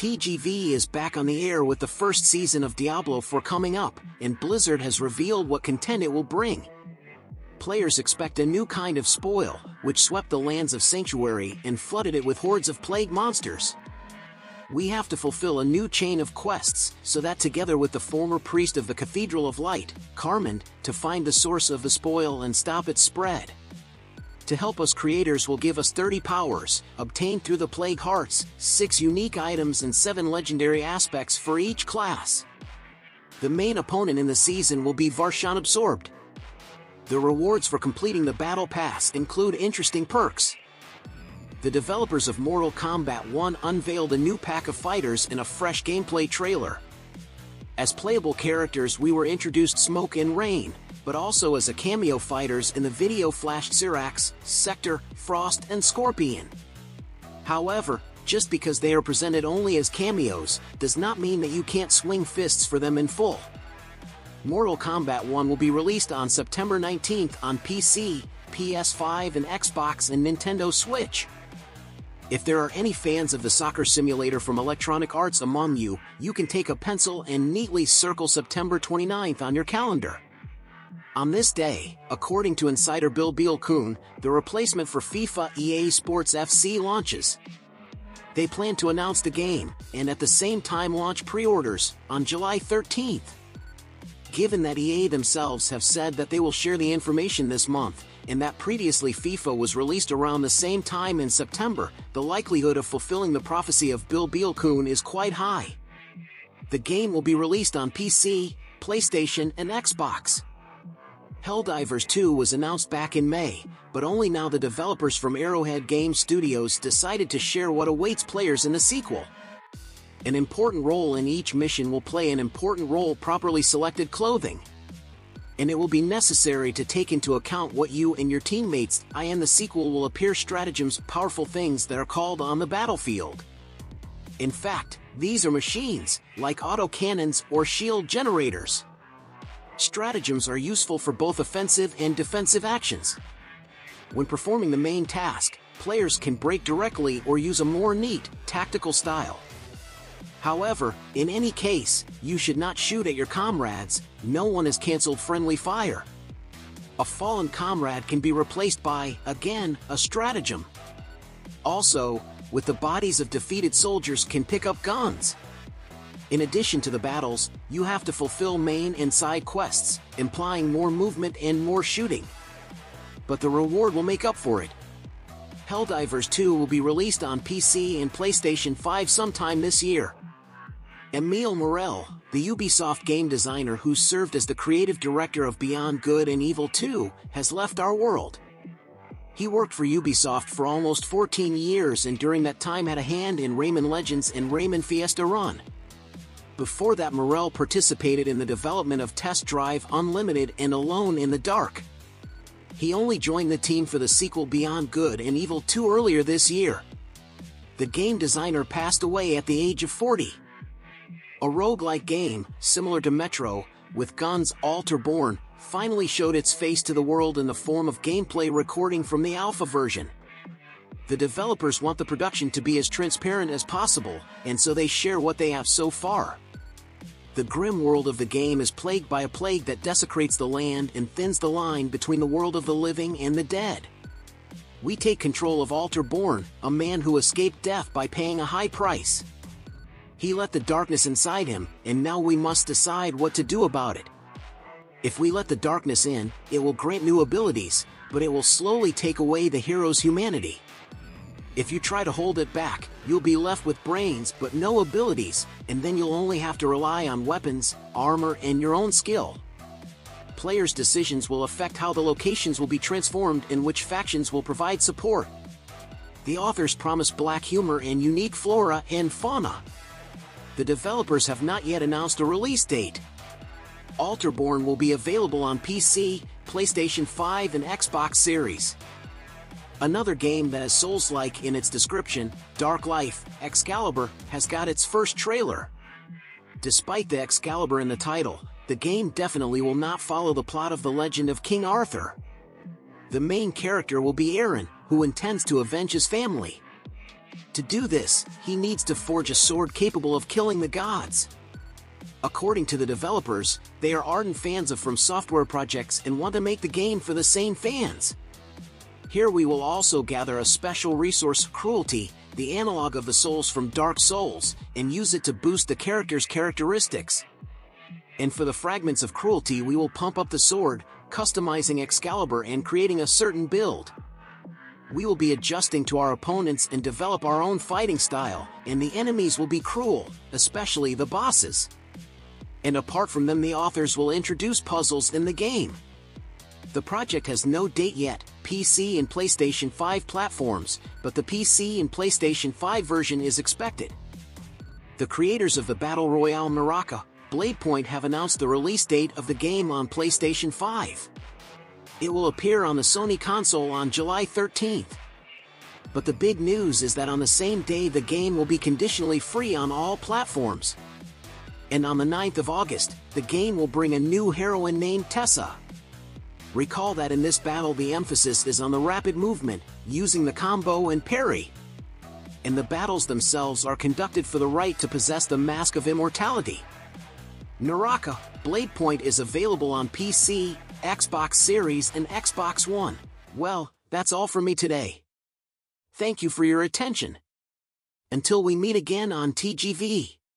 TGV is back on the air with the first season of Diablo IV coming up, and Blizzard has revealed what content it will bring. Players expect a new kind of spoil, which swept the lands of Sanctuary and flooded it with hordes of plague monsters. We have to fulfill a new chain of quests, so that together with the former priest of the Cathedral of Light, Carmond, to find the source of the spoil and stop its spread. To help us, creators will give us 30 powers, obtained through the Plague Hearts, 6 unique items and 7 legendary aspects for each class. The main opponent in the season will be Varshan Absorbed. The rewards for completing the Battle Pass include interesting perks. The developers of Mortal Kombat 1 unveiled a new pack of fighters in a fresh gameplay trailer. As playable characters, we were introduced Smoke and Rain, but also as a cameo fighters in the video flashed Syrax, Sector, Frost, and Scorpion. However, just because they are presented only as cameos, does not mean that you can't swing fists for them in full. Mortal Kombat 1 will be released on September 19th on PC, PS5 and Xbox and Nintendo Switch. If there are any fans of the soccer simulator from Electronic Arts among you, you can take a pencil and neatly circle September 29th on your calendar. On this day, according to insider Bill Bielkun, the replacement for FIFA EA Sports FC launches. They plan to announce the game, and at the same time launch pre-orders, on July 13th. Given that EA themselves have said that they will share the information this month, and that previously FIFA was released around the same time in September, the likelihood of fulfilling the prophecy of Bill Bielkun is quite high. The game will be released on PC, PlayStation, and Xbox. Helldivers 2 was announced back in May, but only now the developers from Arrowhead Game Studios decided to share what awaits players in the sequel. An important role in each mission will play an important role properly selected clothing. And it will be necessary to take into account what you and your teammates. In the sequel will appear stratagems, powerful things that are called on the battlefield. In fact, these are machines, like autocannons or shield generators. Stratagems are useful for both offensive and defensive actions. When performing the main task, players can break directly or use a more neat, tactical style. However, in any case, you should not shoot at your comrades. No one has cancelled friendly fire. A fallen comrade can be replaced by, again, a stratagem. Also, with the bodies of defeated soldiers can pick up guns. In addition to the battles, you have to fulfill main and side quests, implying more movement and more shooting. But the reward will make up for it. Helldivers 2 will be released on PC and PlayStation 5 sometime this year. Emil Morel, the Ubisoft game designer who served as the creative director of Beyond Good and Evil 2, has left our world. He worked for Ubisoft for almost 14 years and during that time had a hand in Rayman Legends and Rayman Fiesta Run. Before that, Morel participated in the development of Test Drive Unlimited and Alone in the Dark. He only joined the team for the sequel Beyond Good and Evil 2 earlier this year. The game designer passed away at the age of 40. A roguelike game, similar to Metro, with guns, Alterborn, finally showed its face to the world in the form of gameplay recording from the alpha version. The developers want the production to be as transparent as possible, and so they share what they have so far. The grim world of the game is plagued by a plague that desecrates the land and thins the line between the world of the living and the dead. We take control of Alterborn, a man who escaped death by paying a high price. He let the darkness inside him, and now we must decide what to do about it. If we let the darkness in, it will grant new abilities, but it will slowly take away the hero's humanity. If you try to hold it back, you'll be left with brains but no abilities, and then you'll only have to rely on weapons, armor, and your own skill. Players' decisions will affect how the locations will be transformed and which factions will provide support. The authors promise black humor and unique flora and fauna. The developers have not yet announced a release date. Alterborn will be available on PC, PlayStation 5 and Xbox Series. Another game that is Souls-like in its description, Dark Life Excalibur, has got its first trailer. Despite the Excalibur in the title, the game definitely will not follow the plot of the legend of King Arthur. The main character will be Aaron, who intends to avenge his family. To do this, he needs to forge a sword capable of killing the gods. According to the developers, they are ardent fans of From Software projects and want to make the game for the same fans. Here we will also gather a special resource, Cruelty, the analog of the souls from Dark Souls, and use it to boost the character's characteristics. And for the fragments of Cruelty we will pump up the sword, customizing Excalibur and creating a certain build. We will be adjusting to our opponents and develop our own fighting style, and the enemies will be cruel, especially the bosses. And apart from them, the authors will introduce puzzles in the game. The project has no date yet, PC and PlayStation 5 platforms, but the PC and PlayStation 5 version is expected. The creators of the Battle Royale Naraka, Bladepoint, have announced the release date of the game on PlayStation 5. It will appear on the Sony console on July 13th. But the big news is that on the same day the game will be conditionally free on all platforms. And on the 9th of August, the game will bring a new heroine named Tessa. Recall that in this battle the emphasis is on the rapid movement, using the combo and parry. And the battles themselves are conducted for the right to possess the Mask of Immortality. Naraka, Bladepoint is available on PC, Xbox Series and Xbox One. Well, that's all for me today. Thank you for your attention. Until we meet again on TGV.